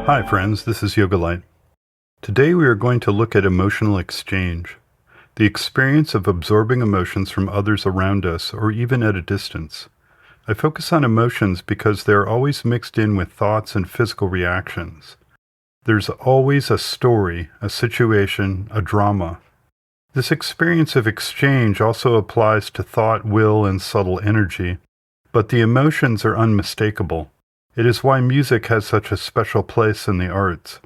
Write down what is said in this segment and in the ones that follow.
Hi friends, this is Yoga Light. Today we are going to look at emotional exchange, the experience of absorbing emotions from others around us or even at a distance. I focus on emotions because they are always mixed in with thoughts and physical reactions. There's always a story, a situation, a drama. This experience of exchange also applies to thought, will, and subtle energy, but the emotions are unmistakable. It is why music has such a special place in the arts.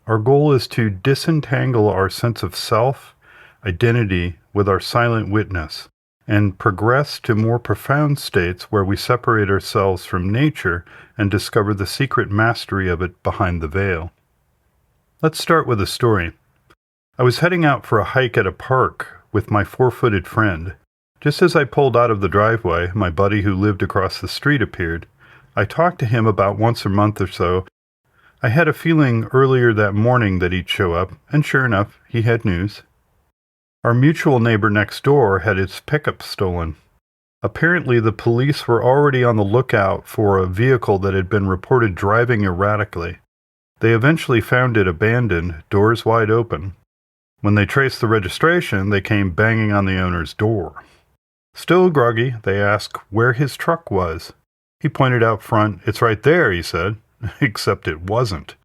Our goal is to disentangle our sense of self, identity, with our silent witness, and progress to more profound states where we separate ourselves from nature and discover the secret mastery of it behind the veil. Let's start with a story. I was heading out for a hike at a park with my four-footed friend. Just as I pulled out of the driveway, my buddy who lived across the street appeared. I talked to him about once a month or so. I had a feeling earlier that morning that he'd show up, and sure enough, he had news. Our mutual neighbor next door had his pickup stolen. Apparently, the police were already on the lookout for a vehicle that had been reported driving erratically. They eventually found it abandoned, doors wide open. When they traced the registration, they came banging on the owner's door. Still groggy, they asked where his truck was. He pointed out front. "It's right there," he said, except it wasn't.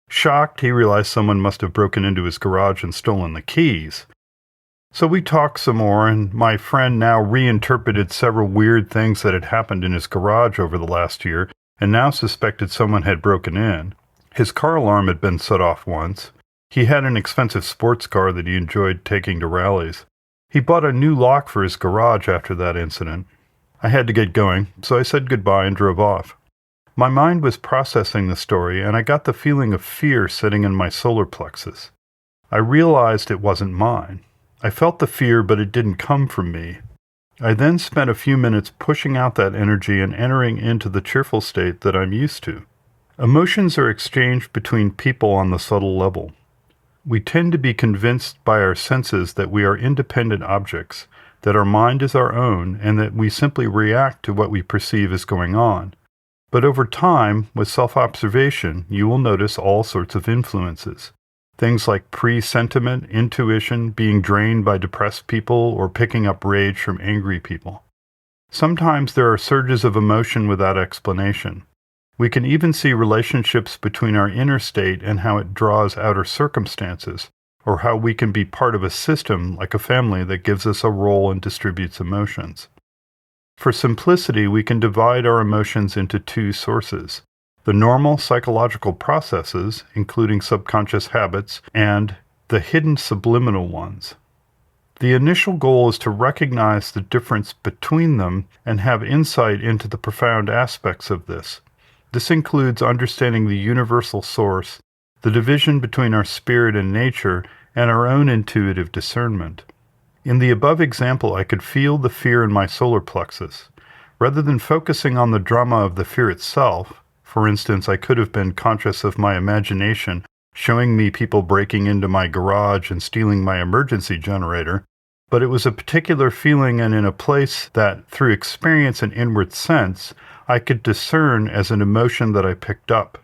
Shocked, he realized someone must have broken into his garage and stolen the keys. So we talked some more, and my friend now reinterpreted several weird things that had happened in his garage over the last year, and now suspected someone had broken in. His car alarm had been set off once. He had an expensive sports car that he enjoyed taking to rallies. He bought a new lock for his garage after that incident. I had to get going, so I said goodbye and drove off. My mind was processing the story, and I got the feeling of fear sitting in my solar plexus. I realized it wasn't mine. I felt the fear, but it didn't come from me. I then spent a few minutes pushing out that energy and entering into the cheerful state that I'm used to. Emotions are exchanged between people on the subtle level. We tend to be convinced by our senses that we are independent objects, that our mind is our own, and that we simply react to what we perceive is going on. But over time, with self-observation, you will notice all sorts of influences. Things like presentiment, intuition, being drained by depressed people, or picking up rage from angry people. Sometimes there are surges of emotion without explanation. We can even see relationships between our inner state and how it draws outer circumstances, or how we can be part of a system like a family that gives us a role and distributes emotions. For simplicity, we can divide our emotions into two sources: the normal psychological processes, including subconscious habits, and the hidden subliminal ones. The initial goal is to recognize the difference between them and have insight into the profound aspects of this. This includes understanding the universal source, the division between our spirit and nature, and our own intuitive discernment. In the above example, I could feel the fear in my solar plexus. Rather than focusing on the drama of the fear itself, for instance, I could have been conscious of my imagination showing me people breaking into my garage and stealing my emergency generator, but it was a particular feeling and in a place that, through experience and inward sense, I could discern as an emotion that I picked up.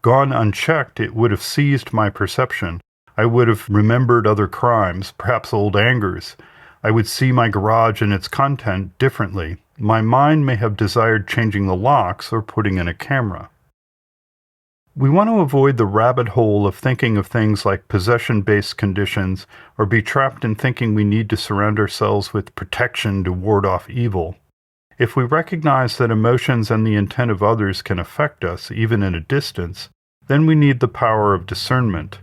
Gone unchecked, it would have seized my perception. I would have remembered other crimes, perhaps old angers. I would see my garage and its content differently. My mind may have desired changing the locks or putting in a camera. We want to avoid the rabbit hole of thinking of things like possession-based conditions or be trapped in thinking we need to surround ourselves with protection to ward off evil. If we recognize that emotions and the intent of others can affect us, even at a distance, then we need the power of discernment.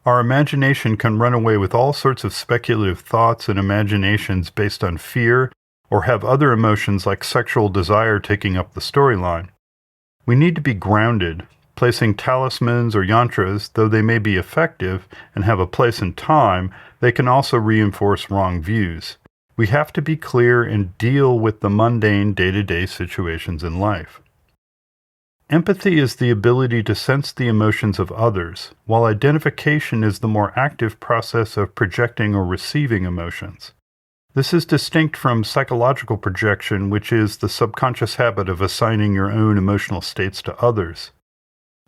Our imagination can run away with all sorts of speculative thoughts and imaginations based on fear, or have other emotions like sexual desire taking up the storyline. We need to be grounded. Placing talismans or yantras, though they may be effective and have a place and time, they can also reinforce wrong views. We have to be clear and deal with the mundane day-to-day situations in life. Empathy is the ability to sense the emotions of others, while identification is the more active process of projecting or receiving emotions. This is distinct from psychological projection, which is the subconscious habit of assigning your own emotional states to others.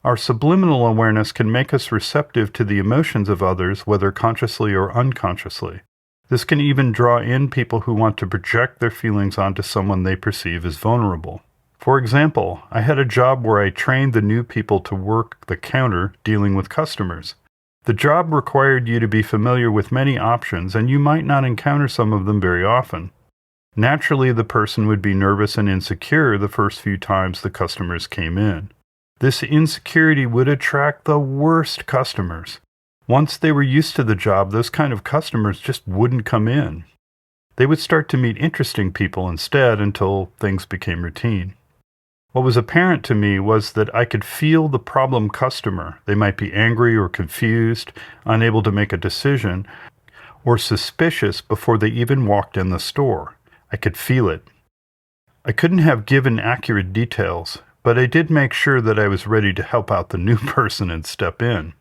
Our subliminal awareness can make us receptive to the emotions of others, whether consciously or unconsciously. This can even draw in people who want to project their feelings onto someone they perceive as vulnerable. For example, I had a job where I trained the new people to work the counter dealing with customers. The job required you to be familiar with many options, and you might not encounter some of them very often. Naturally, the person would be nervous and insecure the first few times the customers came in. This insecurity would attract the worst customers. Once they were used to the job, those kind of customers just wouldn't come in. They would start to meet interesting people instead until things became routine. What was apparent to me was that I could feel the problem customer. They might be angry or confused, unable to make a decision, or suspicious before they even walked in the store. I could feel it. I couldn't have given accurate details, but I did make sure that I was ready to help out the new person and step in.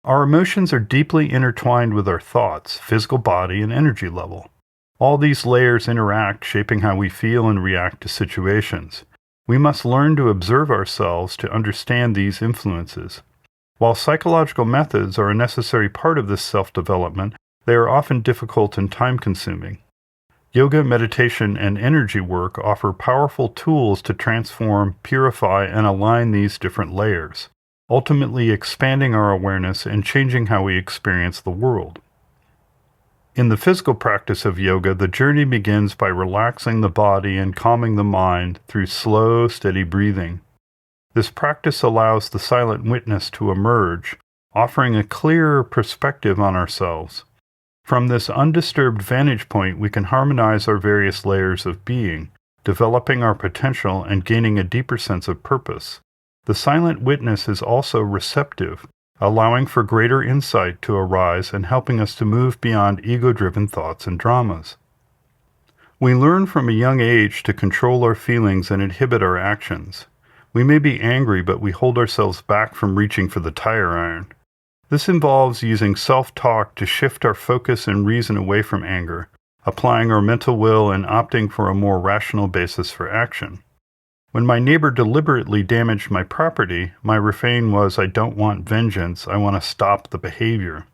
Our emotions are deeply intertwined with our thoughts, physical body, and energy level. All these layers interact, shaping how we feel and react to situations. We must learn to observe ourselves to understand these influences. While psychological methods are a necessary part of this self-development, they are often difficult and time-consuming. Yoga, meditation, and energy work offer powerful tools to transform, purify, and align these different layers, ultimately expanding our awareness and changing how we experience the world. In the physical practice of yoga, the journey begins by relaxing the body and calming the mind through slow, steady breathing. This practice allows the silent witness to emerge, offering a clearer perspective on ourselves. From this undisturbed vantage point, we can harmonize our various layers of being, developing our potential and gaining a deeper sense of purpose. The silent witness is also receptive, allowing for greater insight to arise and helping us to move beyond ego-driven thoughts and dramas. We learn from a young age to control our feelings and inhibit our actions. We may be angry, but we hold ourselves back from reaching for the tire iron. This involves using self-talk to shift our focus and reason away from anger, applying our mental will and opting for a more rational basis for action. When my neighbor deliberately damaged my property, my refrain was, "I don't want vengeance, I want to stop the behavior."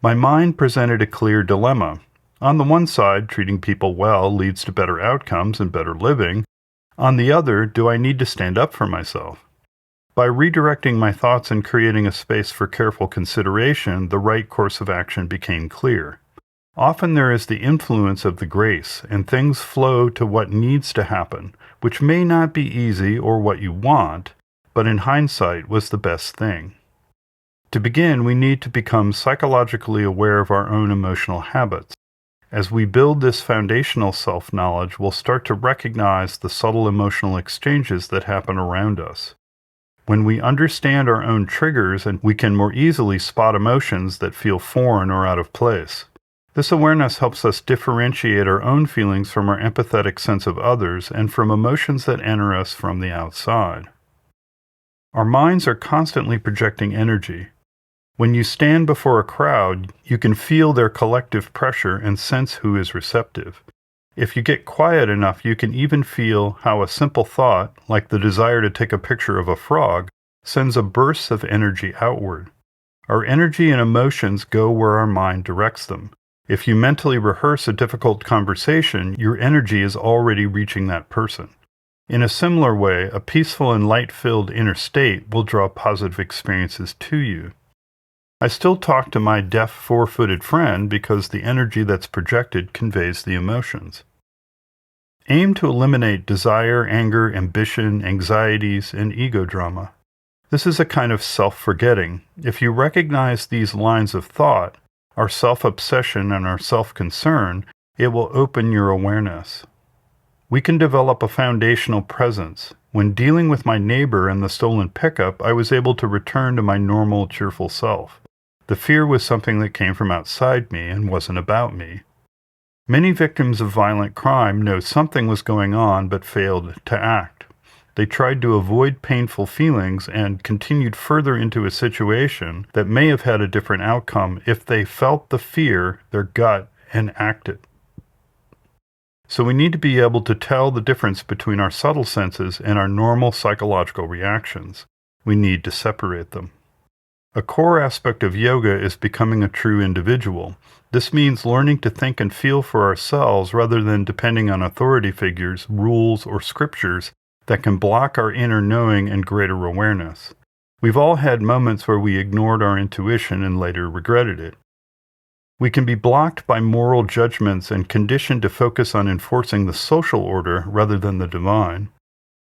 My mind presented a clear dilemma. On the one side, treating people well leads to better outcomes and better living. On the other, do I need to stand up for myself? By redirecting my thoughts and creating a space for careful consideration, the right course of action became clear. Often there is the influence of the grace, and things flow to what needs to happen, which may not be easy or what you want, but in hindsight was the best thing. To begin, we need to become psychologically aware of our own emotional habits. As we build this foundational self-knowledge, we'll start to recognize the subtle emotional exchanges that happen around us. When we understand our own triggers, and we can more easily spot emotions that feel foreign or out of place. This awareness helps us differentiate our own feelings from our empathetic sense of others and from emotions that enter us from the outside. Our minds are constantly projecting energy. When you stand before a crowd, you can feel their collective pressure and sense who is receptive. If you get quiet enough, you can even feel how a simple thought, like the desire to take a picture of a frog, sends a burst of energy outward. Our energy and emotions go where our mind directs them. If you mentally rehearse a difficult conversation, your energy is already reaching that person. In a similar way, a peaceful and light-filled inner state will draw positive experiences to you. I still talk to my deaf four-footed friend because the energy that's projected conveys the emotions. Aim to eliminate desire, anger, ambition, anxieties, and ego drama. This is a kind of self-forgetting. If you recognize these lines of thought, our self-obsession and our self-concern, it will open your awareness. We can develop a foundational presence. When dealing with my neighbor and the stolen pickup, I was able to return to my normal, cheerful self. The fear was something that came from outside me and wasn't about me. Many victims of violent crime know something was going on but failed to act. They tried to avoid painful feelings and continued further into a situation that may have had a different outcome if they felt the fear, their gut, and acted. So we need to be able to tell the difference between our subtle senses and our normal psychological reactions. We need to separate them. A core aspect of yoga is becoming a true individual. This means learning to think and feel for ourselves rather than depending on authority figures, rules, or scriptures that can block our inner knowing and greater awareness. We've all had moments where we ignored our intuition and later regretted it. We can be blocked by moral judgments and conditioned to focus on enforcing the social order rather than the divine.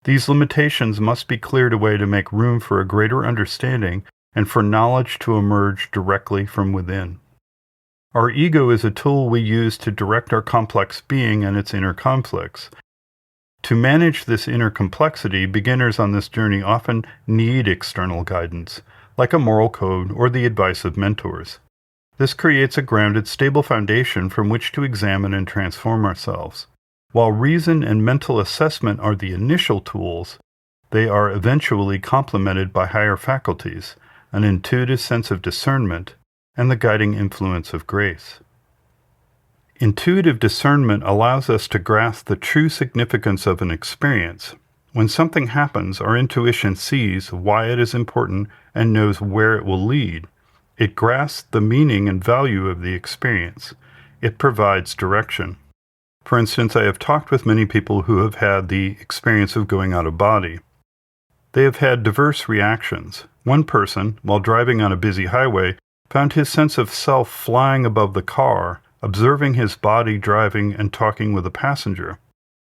These limitations must be cleared away to make room for a greater understanding and for knowledge to emerge directly from within. Our ego is a tool we use to direct our complex being and its inner conflicts. To manage this inner complexity, beginners on this journey often need external guidance, like a moral code or the advice of mentors. This creates a grounded, stable foundation from which to examine and transform ourselves. While reason and mental assessment are the initial tools, they are eventually complemented by higher faculties, an intuitive sense of discernment, and the guiding influence of grace. Intuitive discernment allows us to grasp the true significance of an experience. When something happens, our intuition sees why it is important and knows where it will lead. It grasps the meaning and value of the experience. It provides direction. For instance, I have talked with many people who have had the experience of going out of body. They have had diverse reactions. One person, while driving on a busy highway, found his sense of self flying above the car, observing his body driving and talking with a passenger.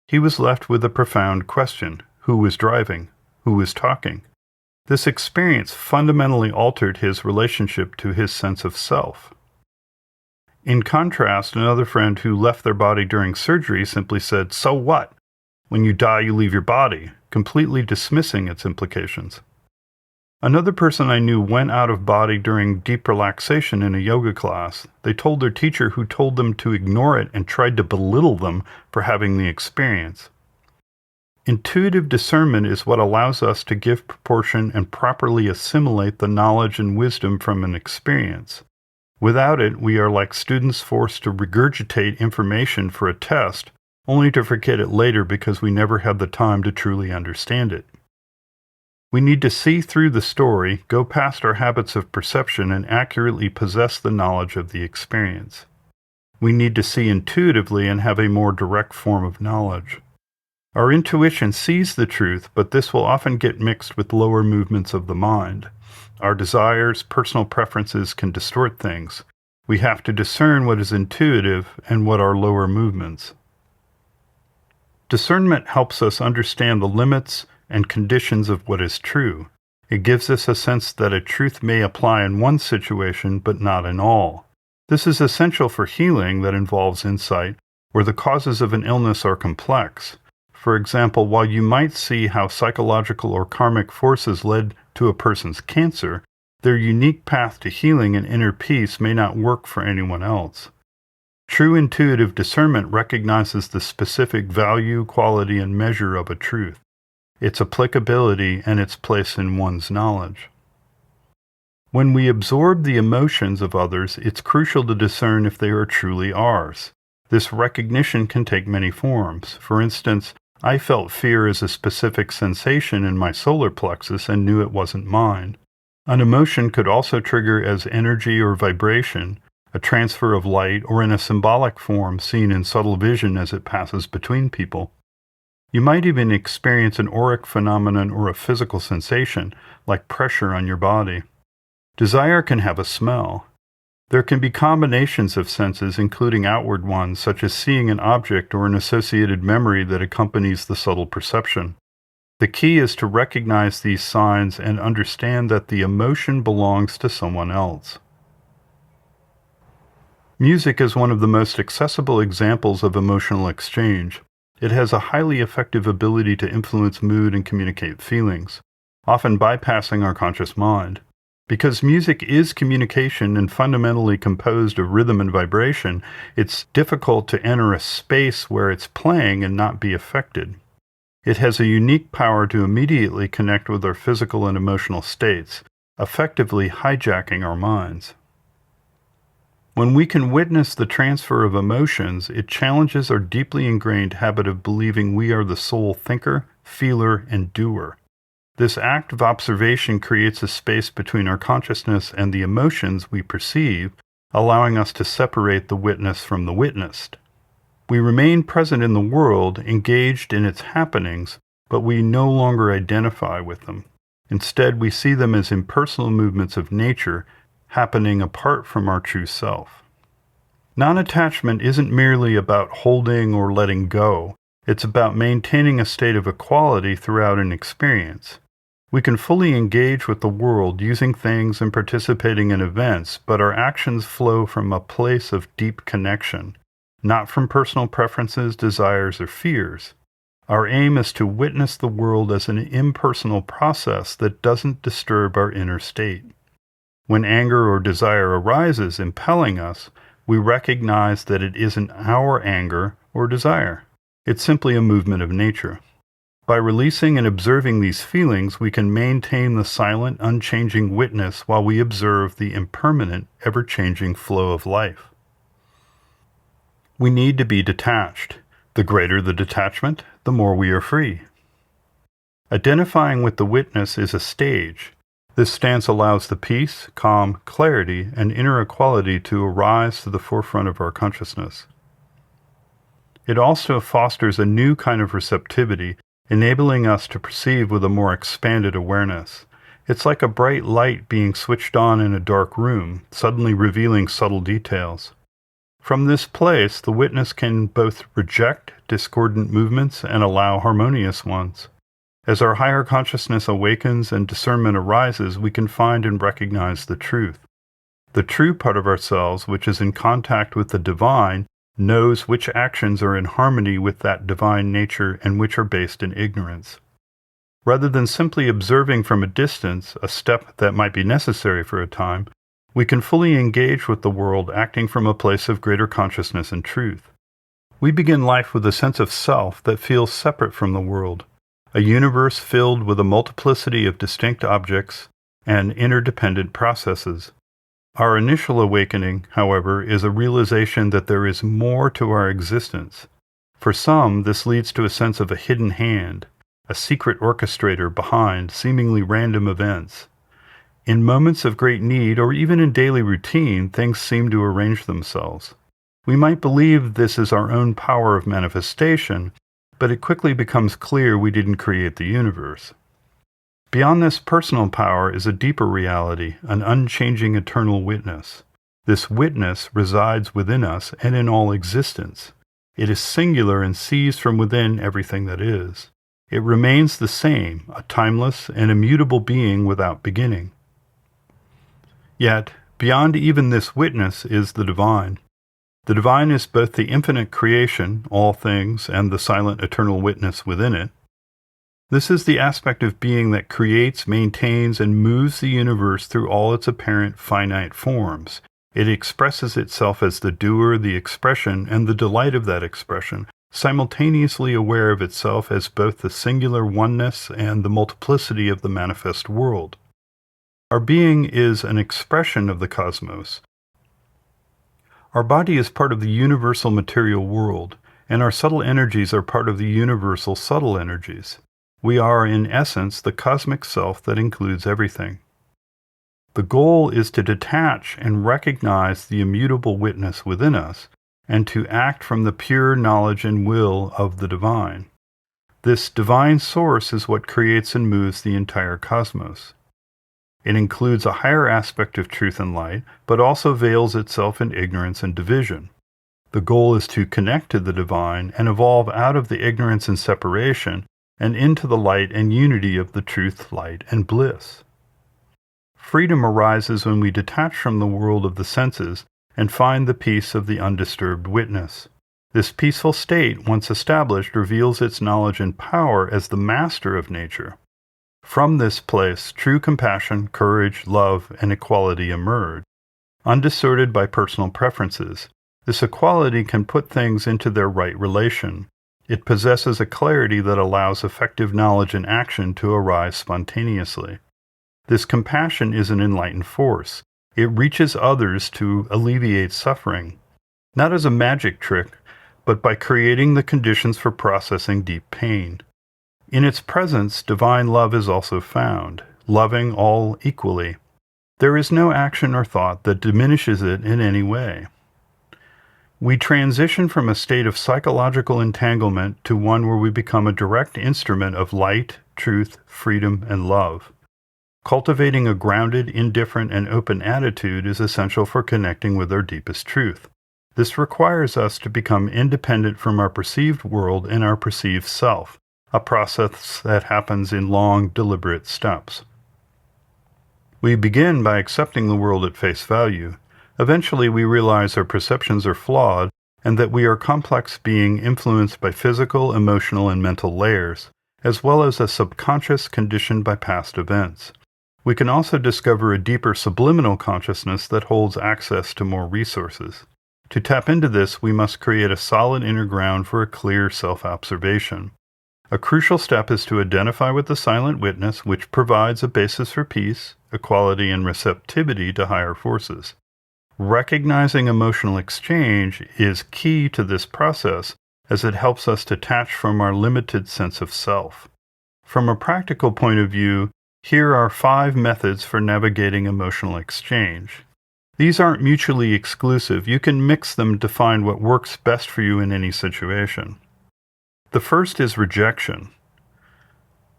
He was left with a profound question: who was driving? Who was talking? This experience fundamentally altered his relationship to his sense of self. In contrast, another friend who left their body during surgery simply said, "So what? When you die, you leave your body," completely dismissing its implications. Another person I knew went out of body during deep relaxation in a yoga class. They told their teacher, who told them to ignore it and tried to belittle them for having the experience. Intuitive discernment is what allows us to give proportion and properly assimilate the knowledge and wisdom from an experience. Without it, we are like students forced to regurgitate information for a test, only to forget it later because we never had the time to truly understand it. We need to see through the story, go past our habits of perception, and accurately possess the knowledge of the experience. We need to see intuitively and have a more direct form of knowledge. Our intuition sees the truth, but this will often get mixed with lower movements of the mind. Our desires, personal preferences can distort things. We have to discern what is intuitive and what are lower movements. Discernment helps us understand the limits and conditions of what is true. It gives us a sense that a truth may apply in one situation, but not in all. This is essential for healing that involves insight, where the causes of an illness are complex. For example, while you might see how psychological or karmic forces led to a person's cancer, their unique path to healing and inner peace may not work for anyone else. True intuitive discernment recognizes the specific value, quality, and measure of a truth, its applicability, and its place in one's knowledge. When we absorb the emotions of others, it's crucial to discern if they are truly ours. This recognition can take many forms. For instance, I felt fear as a specific sensation in my solar plexus and knew it wasn't mine. An emotion could also trigger as energy or vibration, a transfer of light, or in a symbolic form seen in subtle vision as it passes between people. You might even experience an auric phenomenon or a physical sensation, like pressure on your body. Desire can have a smell. There can be combinations of senses, including outward ones, such as seeing an object or an associated memory that accompanies the subtle perception. The key is to recognize these signs and understand that the emotion belongs to someone else. Music is one of the most accessible examples of emotional exchange. It has a highly effective ability to influence mood and communicate feelings, often bypassing our conscious mind. Because music is communication and fundamentally composed of rhythm and vibration, it's difficult to enter a space where it's playing and not be affected. It has a unique power to immediately connect with our physical and emotional states, effectively hijacking our minds. When we can witness the transfer of emotions, it challenges our deeply ingrained habit of believing we are the sole thinker, feeler, and doer. This act of observation creates a space between our consciousness and the emotions we perceive, allowing us to separate the witness from the witnessed. We remain present in the world, engaged in its happenings, but we no longer identify with them. Instead, we see them as impersonal movements of nature happening apart from our true self. Non-attachment isn't merely about holding or letting go. It's about maintaining a state of equality throughout an experience. We can fully engage with the world using things and participating in events, but our actions flow from a place of deep connection, not from personal preferences, desires, or fears. Our aim is to witness the world as an impersonal process that doesn't disturb our inner state. When anger or desire arises, impelling us, we recognize that it isn't our anger or desire. It's simply a movement of nature. By releasing and observing these feelings, we can maintain the silent, unchanging witness while we observe the impermanent, ever-changing flow of life. We need to be detached. The greater the detachment, the more we are free. Identifying with the witness is a stage. This stance allows the peace, calm, clarity, and inner equality to arise to the forefront of our consciousness. It also fosters a new kind of receptivity, enabling us to perceive with a more expanded awareness. It's like a bright light being switched on in a dark room, suddenly revealing subtle details. From this place, the witness can both reject discordant movements and allow harmonious ones. As our higher consciousness awakens and discernment arises, we can find and recognize the truth. The true part of ourselves, which is in contact with the divine, knows which actions are in harmony with that divine nature and which are based in ignorance. Rather than simply observing from a distance, a step that might be necessary for a time, we can fully engage with the world, acting from a place of greater consciousness and truth. We begin life with a sense of self that feels separate from the world, a universe filled with a multiplicity of distinct objects and interdependent processes. Our initial awakening, however, is a realization that there is more to our existence. For some, this leads to a sense of a hidden hand, a secret orchestrator behind seemingly random events. In moments of great need, or even in daily routine, things seem to arrange themselves. We might believe this is our own power of manifestation, but it quickly becomes clear we didn't create the universe. Beyond this personal power is a deeper reality, an unchanging eternal witness. This witness resides within us and in all existence. It is singular and sees from within everything that is. It remains the same, a timeless and immutable being without beginning. Yet, beyond even this witness is the divine. The divine is both the infinite creation, all things, and the silent eternal witness within it. This is the aspect of being that creates, maintains, and moves the universe through all its apparent finite forms. It expresses itself as the doer, the expression, and the delight of that expression, simultaneously aware of itself as both the singular oneness and the multiplicity of the manifest world. Our being is an expression of the cosmos. Our body is part of the universal material world, and our subtle energies are part of the universal subtle energies. We are, in essence, the cosmic self that includes everything. The goal is to detach and recognize the immutable witness within us, and to act from the pure knowledge and will of the divine. This divine source is what creates and moves the entire cosmos. It includes a higher aspect of truth and light, but also veils itself in ignorance and division. The goal is to connect to the divine and evolve out of the ignorance and separation and into the light and unity of the truth, light, and bliss. Freedom arises when we detach from the world of the senses and find the peace of the undisturbed witness. This peaceful state, once established, reveals its knowledge and power as the master of nature. From this place, true compassion, courage, love, and equality emerge. Undistorted by personal preferences, this equality can put things into their right relation. It possesses a clarity that allows effective knowledge and action to arise spontaneously. This compassion is an enlightened force. It reaches others to alleviate suffering, not as a magic trick, but by creating the conditions for processing deep pain. In its presence, divine love is also found, loving all equally. There is no action or thought that diminishes it in any way. We transition from a state of psychological entanglement to one where we become a direct instrument of light, truth, freedom, and love. Cultivating a grounded, indifferent, and open attitude is essential for connecting with our deepest truth. This requires us to become independent from our perceived world and our perceived self, a process that happens in long, deliberate steps. We begin by accepting the world at face value. Eventually, we realize our perceptions are flawed and that we are complex being influenced by physical, emotional, and mental layers, as well as a subconscious conditioned by past events. We can also discover a deeper subliminal consciousness that holds access to more resources. To tap into this, we must create a solid inner ground for a clear self-observation. A crucial step is to identify with the silent witness, which provides a basis for peace, equality, and receptivity to higher forces. Recognizing emotional exchange is key to this process as it helps us detach from our limited sense of self. From a practical point of view, here are 5 methods for navigating emotional exchange. These aren't mutually exclusive. You can mix them to find what works best for you in any situation. The first is rejection.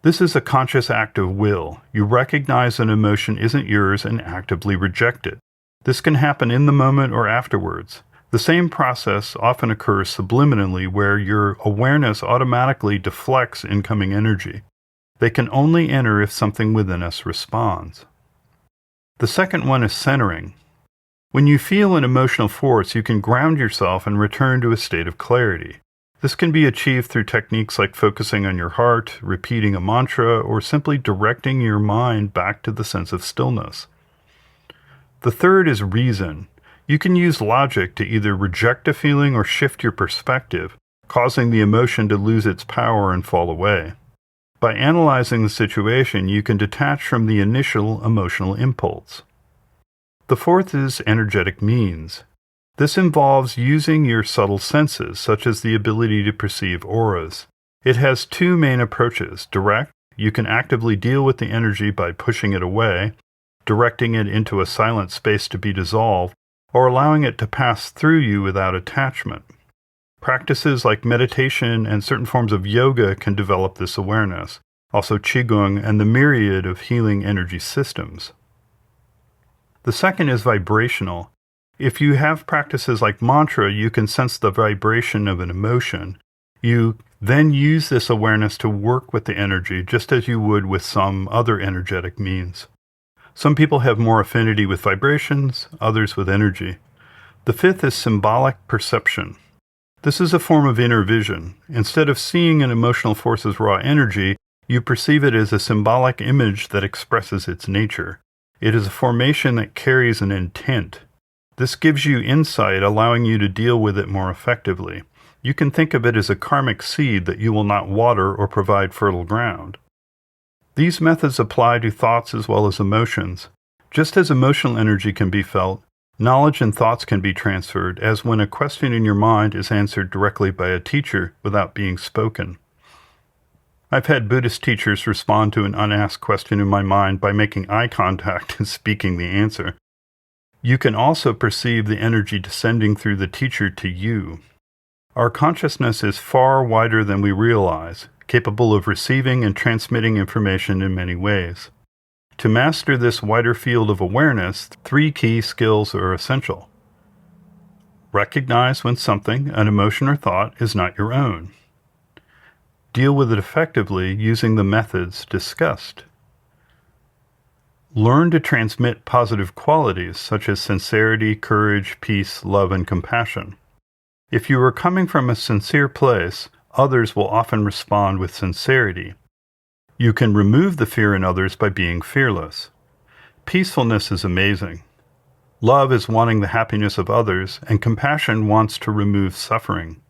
This is a conscious act of will. You recognize an emotion isn't yours and actively reject it. This can happen in the moment or afterwards. The same process often occurs subliminally where your awareness automatically deflects incoming energy. They can only enter if something within us responds. The second one is centering. When you feel an emotional force, you can ground yourself and return to a state of clarity. This can be achieved through techniques like focusing on your heart, repeating a mantra, or simply directing your mind back to the sense of stillness. The third is reason. You can use logic to either reject a feeling or shift your perspective, causing the emotion to lose its power and fall away. By analyzing the situation, you can detach from the initial emotional impulse. The fourth is energetic means. This involves using your subtle senses, such as the ability to perceive auras. It has 2 main approaches. Direct, you can actively deal with the energy by pushing it away, directing it into a silent space to be dissolved, or allowing it to pass through you without attachment. Practices like meditation and certain forms of yoga can develop this awareness, also Qigong and the myriad of healing energy systems. The second is vibrational. If you have practices like mantra, you can sense the vibration of an emotion. You then use this awareness to work with the energy just as you would with some other energetic means. Some people have more affinity with vibrations, others with energy. The fifth is symbolic perception. This is a form of inner vision. Instead of seeing an emotional force as raw energy, you perceive it as a symbolic image that expresses its nature. It is a formation that carries an intent. This gives you insight, allowing you to deal with it more effectively. You can think of it as a karmic seed that you will not water or provide fertile ground. These methods apply to thoughts as well as emotions. Just as emotional energy can be felt, knowledge and thoughts can be transferred, as when a question in your mind is answered directly by a teacher without being spoken. I've had Buddhist teachers respond to an unasked question in my mind by making eye contact and speaking the answer. You can also perceive the energy descending through the teacher to you. Our consciousness is far wider than we realize, capable of receiving and transmitting information in many ways. To master this wider field of awareness, 3 key skills are essential. Recognize when something, an emotion or thought, is not your own. Deal with it effectively using the methods discussed. Learn to transmit positive qualities such as sincerity, courage, peace, love, and compassion. If you are coming from a sincere place, others will often respond with sincerity. You can remove the fear in others by being fearless. Peacefulness is amazing. Love is wanting the happiness of others, and compassion wants to remove suffering.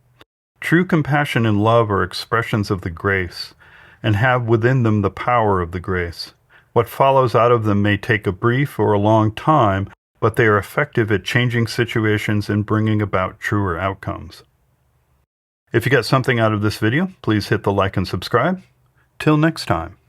True compassion and love are expressions of the grace, and have within them the power of the grace. What follows out of them may take a brief or a long time, but they are effective at changing situations and bringing about truer outcomes. If you got something out of this video, please hit the like and subscribe. Till next time.